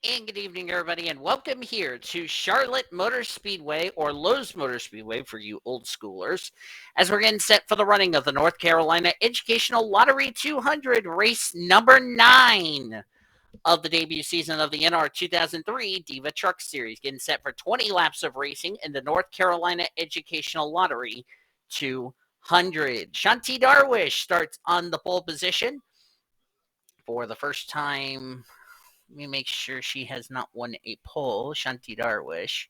And good evening, everybody, and welcome here to Charlotte Motor Speedway, or Lowe's Motor Speedway for you old schoolers, as we're getting set for the running of the North Carolina Educational Lottery 200, race number 9 of the debut season of the NR2003 Diva Truck Series, getting set for 20 laps of racing in the North Carolina Educational Lottery 200. Shanti Darwish starts on the pole position for the first time. Let me make sure she has not won a poll. Shanti Darwish.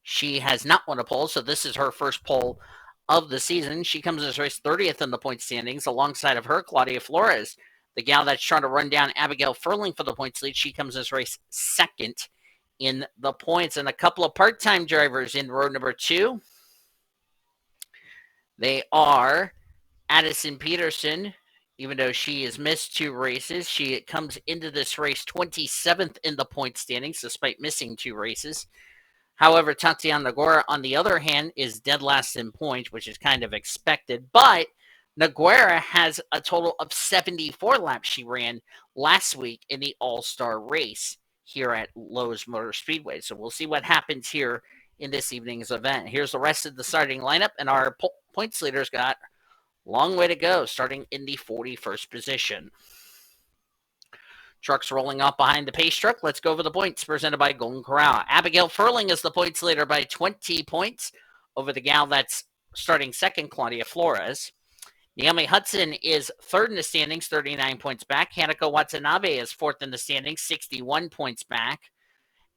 She has not won a poll, so this is her first poll of the season. She comes as race 30th in the point standings, alongside of her, Claudia Flores, the gal that's trying to run down Abigail Furling for the points lead. She comes as race second in the points, and a couple of part-time drivers in row number 2. They are Addison Peterson. Even though she has missed 2 races, she comes into this race 27th in the point standings, despite missing 2 races. However, Tatiana Noguera, on the other hand, is dead last in points, which is kind of expected. But Noguera has a total of 74 laps she ran last week in the All-Star race here at Lowe's Motor Speedway. So we'll see what happens here in this evening's event. Here's the rest of the starting lineup, and our points leaders got a long way to go, starting in the 41st position. Trucks rolling off behind the pace truck. Let's go over the points presented by Golden Corral. Abigail Furling is the points leader by 20 points over the gal that's starting second, Claudia Flores. Naomi Hudson is third in the standings, 39 points back. Hanako Watanabe is fourth in the standings, 61 points back.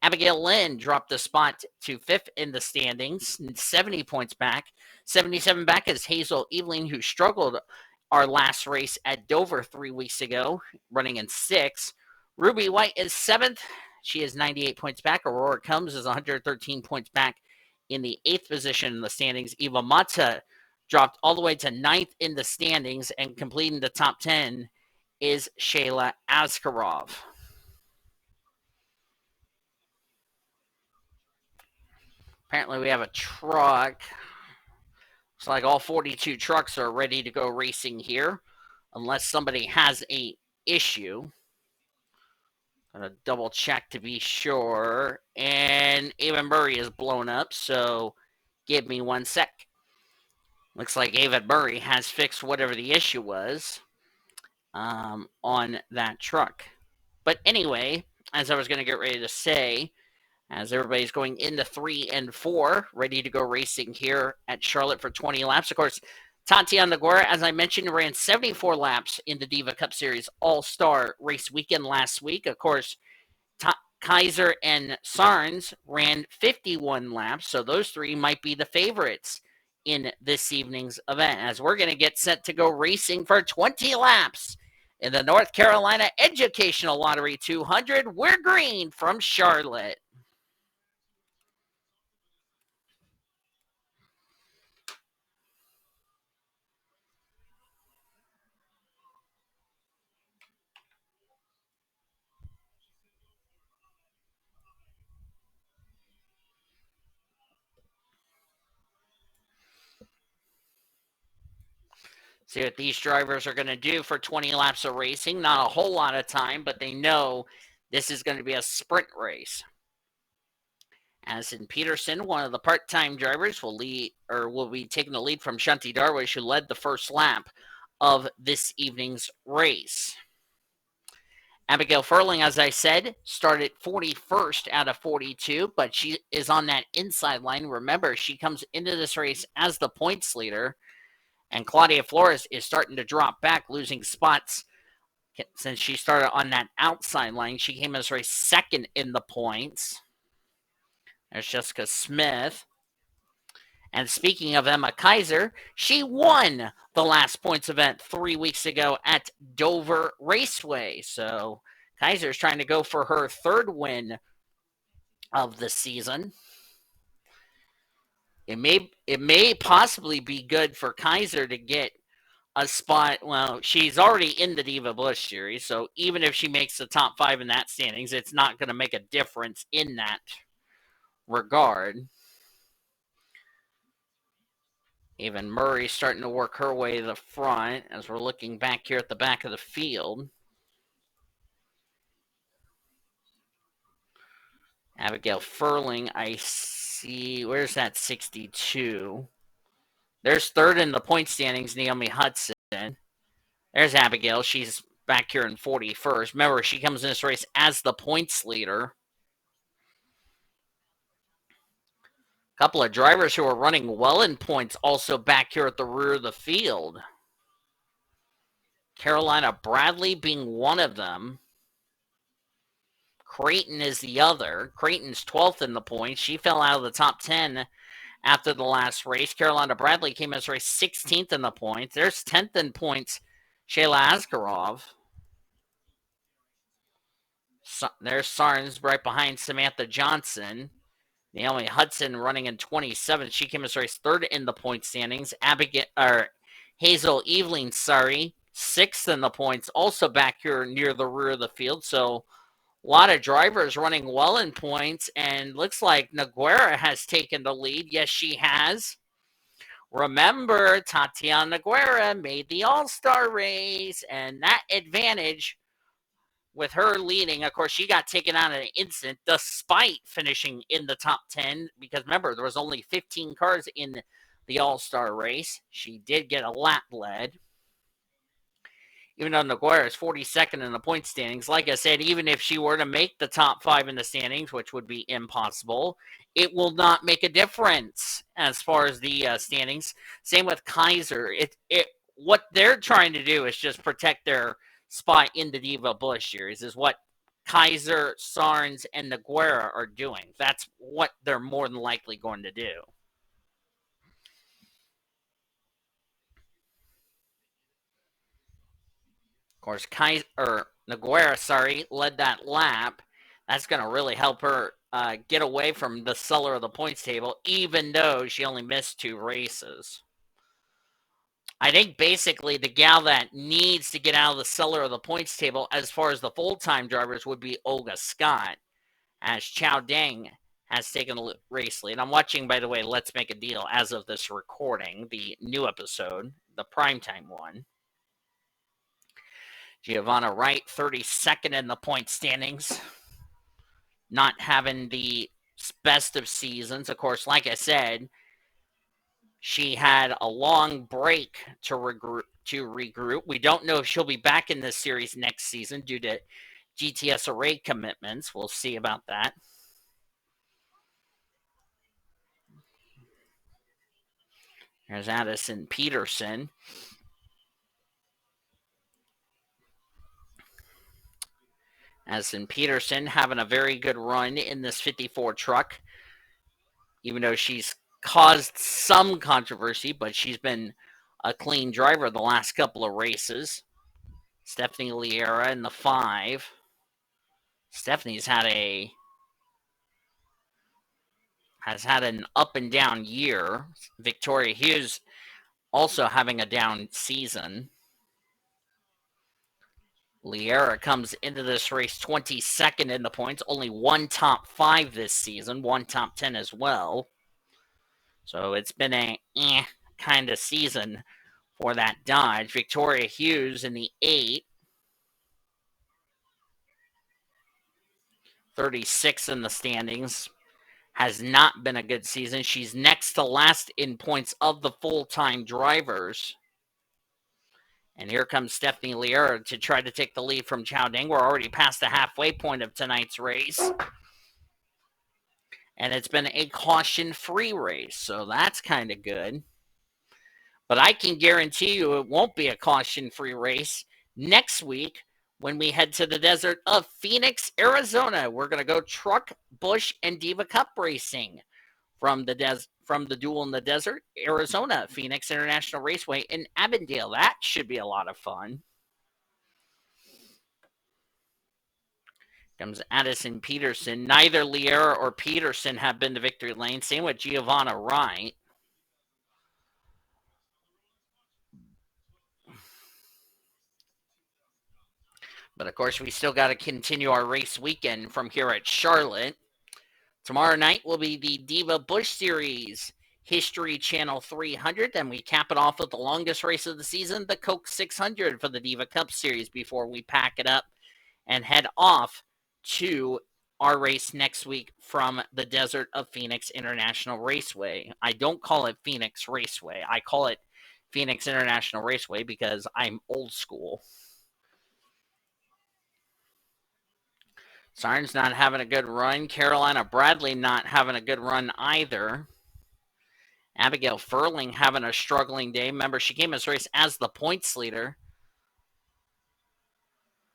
Abigail Lynn dropped a spot to fifth in the standings, 70 points back. 77 back is Hazel Eveling, who struggled our last race at Dover 3 weeks ago, running in 6th. Ruby White is 7th. She is 98 points back. Aurora Combs is 113 points back in the 8th position in the standings. Eva Mata dropped all the way to 9th in the standings, and completing the top 10 is Shayla Askarov. Apparently we have a truck. Looks like all 42 trucks are ready to go racing here, unless somebody has a issue. Gonna double check to be sure. And Ava Murray is blown up, so give me 1 sec. Looks like Ava Murray has fixed whatever the issue was on that truck. But anyway, as I was going to get ready to say, as everybody's going into 3 and 4, ready to go racing here at Charlotte for 20 laps. Of course, Tatiana Noguera, as I mentioned, ran 74 laps in the Diva Cup Series All-Star race weekend last week. Of course, Kaiser and Sarnes ran 51 laps, so those 3 might be the favorites in this evening's event, as we're going to get set to go racing for 20 laps in the North Carolina Educational Lottery 200. We're green from Charlotte. See what these drivers are going to do for 20 laps of racing. Not a whole lot of time, but they know this is going to be a sprint race. Addison Peterson, one of the part-time drivers, will be taking the lead from Shanti Darwish, who led the first lap of this evening's race. Abigail Furling, as I said, started 41st out of 42, but she is on that inside line. Remember, she comes into this race as the points leader, and Claudia Flores is starting to drop back, losing spots since she started on that outside line. She came as race second in the points. There's Jessica Smith. And speaking of Emma Kaiser, she won the last points event 3 weeks ago at Dover Raceway. So Kaiser's trying to go for her 3rd win of the season. It may possibly be good for Kaiser to get a spot. Well, she's already in the Diva Bush Series, so even if she makes the top 5 in that standings, it's not going to make a difference in that regard. Even Murray starting to work her way to the front as we're looking back here at the back of the field. Abigail Furling, I see. Where's that 62? There's third in the point standings, Naomi Hudson. There's Abigail. She's back here in 41st. Remember, she comes in this race as the points leader. A couple of drivers who are running well in points also back here at the rear of the field. Carolina Bradley being one of them. Creighton is the other. Creighton's 12th in the points. She fell out of the top 10 after the last race. Carolina Bradley came in this race 16th in the points. There's 10th in points, Shayla Askarov. There's Sarnes right behind Samantha Johnson. Naomi Hudson running in 27th. She came in this race third in the point standings. Hazel Eveling, 6th in the points, also back here near the rear of the field. So a lot of drivers running well in points, and looks like Noguera has taken the lead. Yes, she has. Remember, Tatiana Noguera made the All-Star race, and that advantage with her leading, of course, she got taken out in an instant despite finishing in the top 10, because remember, there was only 15 cars in the All-Star race. She did get a lap lead. Even though Noguera is 42nd in the point standings, like I said, even if she were to make the top 5 in the standings, which would be impossible, it will not make a difference as far as the standings. Same with Kaiser. What they're trying to do is just protect their spot in the Diva Bush Series, is what Kaiser, Sarnes, and Noguera are doing. That's what they're more than likely going to do. Of course, Noguera, led that lap. That's going to really help her get away from the cellar of the points table, even though she only missed 2 races. I think basically the gal that needs to get out of the cellar of the points table as far as the full-time drivers would be Olga Scott, as Chow Deng has taken the race lead. I'm watching, by the way, Let's Make a Deal as of this recording, the new episode, the primetime one. Giovanna Wright, 32nd in the point standings. Not having the best of seasons. Of course, like I said, she had a long break to regroup. We don't know if she'll be back in this series next season due to GTS array commitments. We'll see about that. There's Addison Peterson. Addison Peterson having a very good run in this 54 truck, even though she's caused some controversy, but she's been a clean driver the last couple of races. Stephanie Liera in the 5. Stephanie's had an up and down year. Victoria Hughes also having a down season. Liera comes into this race 22nd in the points, only 1 top 5 this season, 1 top 10 as well. So it's been a kind of season for that Dodge. Victoria Hughes in the 8. 36 in the standings. Has not been a good season. She's next to last in points of the full-time drivers. And here comes Stephanie Liera to try to take the lead from Chow Deng. We're already past the halfway point of tonight's race. And it's been a caution-free race, so that's kind of good. But I can guarantee you it won't be a caution-free race next week when we head to the desert of Phoenix, Arizona. We're going to go truck, bush, and Diva Cup racing from the Duel in the Desert, Arizona, Phoenix International Raceway in Avondale. That should be a lot of fun. Comes Addison Peterson. Neither Liera or Peterson have been to victory lane. Same with Giovanna Wright. But of course, we still got to continue our race weekend from here at Charlotte. Tomorrow night will be the Diva Bush Series History Channel 300. Then we cap it off with the longest race of the season, the Coke 600 for the Diva Cup Series, before we pack it up and head off to our race next week from the desert of Phoenix International Raceway. I don't call it Phoenix Raceway. I call it Phoenix International Raceway because I'm old school. Sarn's not having a good run. Carolina Bradley not having a good run either. Abigail Furling having a struggling day. Remember, she came in this race as the points leader.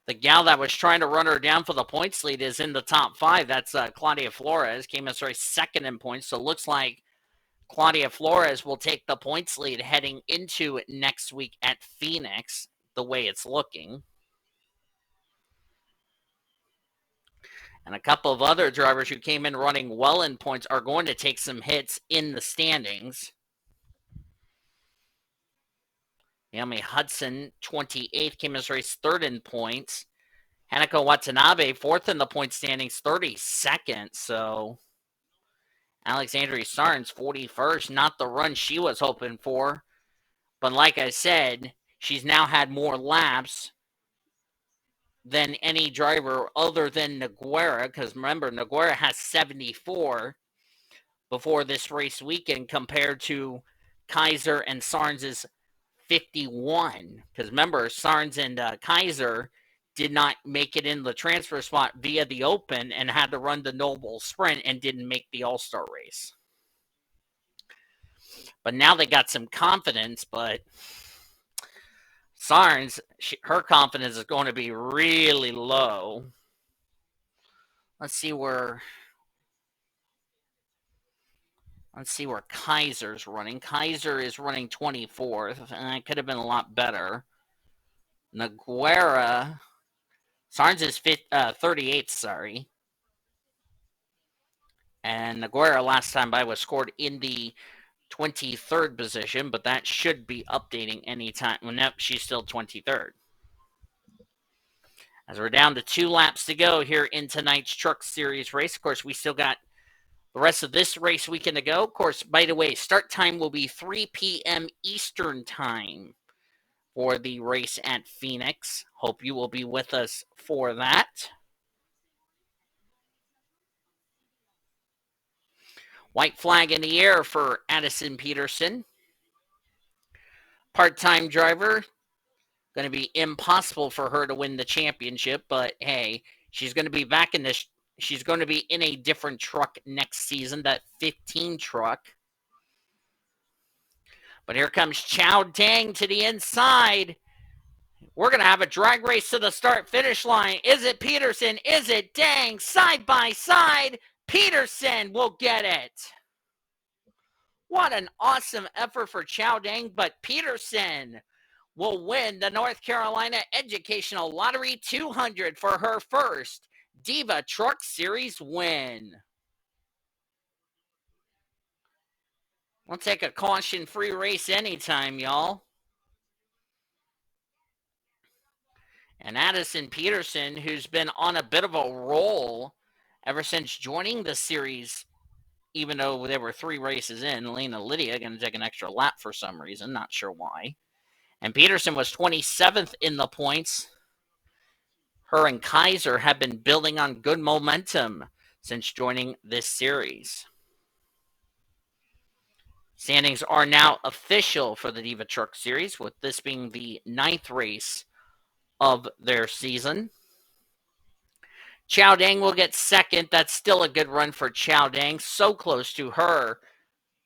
The gal that was trying to run her down for the points lead is in the top 5. That's Claudia Flores. Came in this race second in points. So it looks like Claudia Flores will take the points lead heading into next week at Phoenix, the way it's looking. And a couple of other drivers who came in running well in points are going to take some hits in the standings. Naomi Hudson, 28th, came in this race third in points. Hanako Watanabe, fourth in the point standings, 32nd. So Alexandria Sarnes, 41st. Not the run she was hoping for. But like I said, she's now had more laps than any driver other than Noguera. Because remember, Noguera has 74 before this race weekend compared to Kaiser and Sarnes' 51. Because remember, Sarnes and Kaiser did not make it in the transfer spot via the Open and had to run the Noble Sprint and didn't make the All-Star race. But now they got some confidence, but Sarnes, her confidence is going to be really low. Let's see where Kaiser's running. Kaiser is running 24th, and it could have been a lot better. Noguera, Sarnes is 38th, sorry. And Noguera last time by was scored in the 23rd position, but that should be updating anytime. Well, nope, she's still 23rd. As we're down to 2 laps to go here in tonight's Truck Series race. Of course, we still got the rest of this race weekend to go. Of course, by the way, start time will be 3 p.m. Eastern time for the race at Phoenix. Hope you will be with us for that. White flag in the air for Addison Peterson. Part-time driver. Going to be impossible for her to win the championship, but hey, she's going to be back in this. She's going to be in a different truck next season, that 15 truck. But here comes Chow Dang to the inside. We're going to have a drag race to the start-finish line. Is it Peterson? Is it Dang? Side by side, Peterson will get it. What an awesome effort for Chow Dang, but Peterson will win the North Carolina Educational Lottery 200 for her first Diva Truck Series win. We'll take a caution-free race anytime, y'all. And Addison Peterson, who's been on a bit of a roll ever since joining the series, even though there were 3 races in, Elena Lydia going to take an extra lap for some reason, not sure why. And Peterson was 27th in the points. Her and Kaiser have been building on good momentum since joining this series. Standings are now official for the Diva Truck Series, with this being the 9th race of their season. Chow Dang will get second. That's still a good run for Chow Dang. So close to her.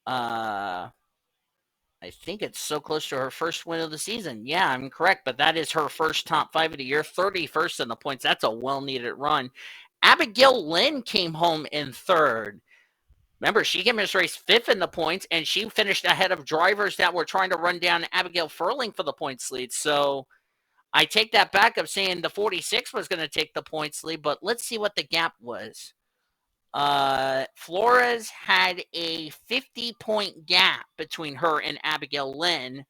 I think it's so close to her first win of the season. Yeah, I'm correct, but that is her first top 5 of the year. 31st in the points. That's a well-needed run. Abigail Lynn came home in 3rd. Remember, she came in this race 5th in the points, and she finished ahead of drivers that were trying to run down Abigail Furling for the points lead. So I take that back of saying the 46 was going to take the points lead, but let's see what the gap was. Flores had a 50-point gap between her and Abigail Lynn.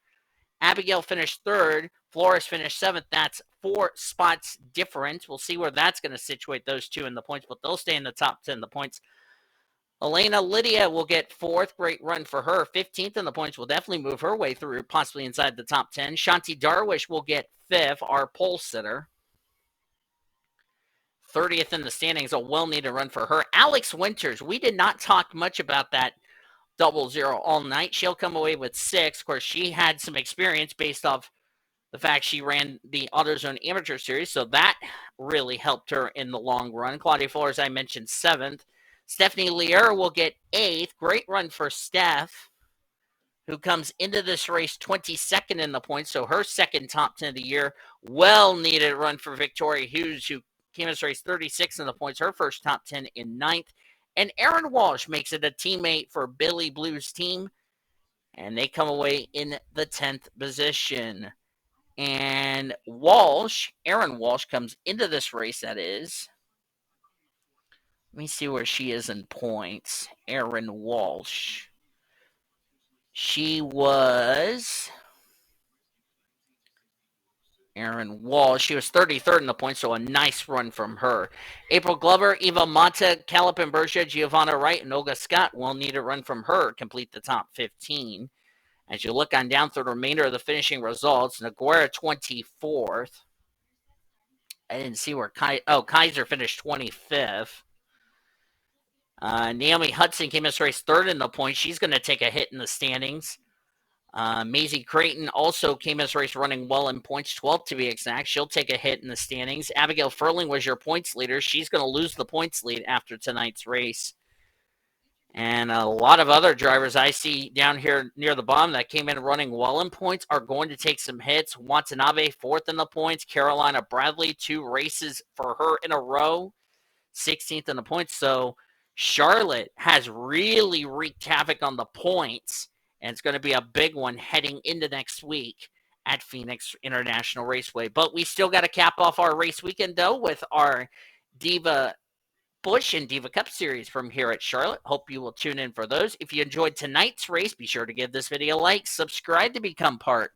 Abigail finished 3rd. Flores finished 7th. That's 4 spots difference. We'll see where that's going to situate those two in the points, but they'll stay in the top 10 the points. Elena Lydia will get 4th. Great run for her. 15th in the points will definitely move her way through, possibly inside the top 10. Shanti Darwish will get 5th, our pole sitter. 30th in the standings, a well-needed run for her. Alex Winters, we did not talk much about that 00 all night. She'll come away with 6. Of course, she had some experience based off the fact she ran the AutoZone Amateur Series, so that really helped her in the long run. Claudia Flores, I mentioned, 7th. Stephanie Lear will get 8th. Great run for Steph, who comes into this race 22nd in the points, so her second top 10 of the year. Well-needed run for Victoria Hughes, who came in this race 36th in the points, her first top 10 in 9th. And Aaron Walsh makes it a teammate for Billy Blue's team, and they come away in the 10th position. And Aaron Walsh, comes into this race, that is. Let me see where she is in points. Aaron Walsh. She was 33rd in the points, so a nice run from her. April Glover, Eva Mata, Calipin Bergia, Giovanna Wright, and Olga Scott will need a run from her to complete the top 15. As you look on down through the remainder of the finishing results, Naguera 24th. I didn't see where Kaiser finished 25th. Naomi Hudson came this race 3rd in the points. She's going to take a hit in the standings. Maisie Creighton also came this race running well in points, 12th to be exact. She'll take a hit in the standings. Abigail Furling was your points leader. She's going to lose the points lead after tonight's race. And a lot of other drivers I see down here near the bottom that came in running well in points are going to take some hits. Watanabe, 4th in the points. Carolina Bradley, 2 races for her in a row, 16th in the points. So Charlotte has really wreaked havoc on the points, and it's going to be a big one heading into next week at Phoenix International Raceway. But we still got to cap off our race weekend, though, with our Diva Busch and Diva Cup Series from here at Charlotte. Hope you will tune in for those. If you enjoyed tonight's race, be sure to give this video a like, subscribe to become part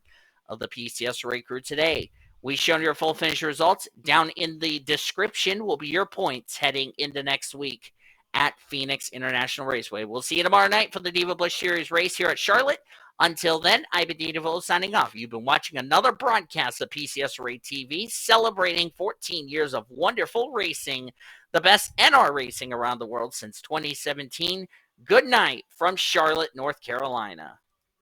of the PCS Race Crew today. We've shown your full finish results. Down in the description will be your points heading into next week at Phoenix International Raceway. We'll see you tomorrow night for the Diva Busch Series race here at Charlotte. Until then, I've been DeVoe signing off. You've been watching another broadcast of PCS Race TV, celebrating 14 years of wonderful racing, the best NR racing around the world since 2017. Good night from Charlotte, North Carolina.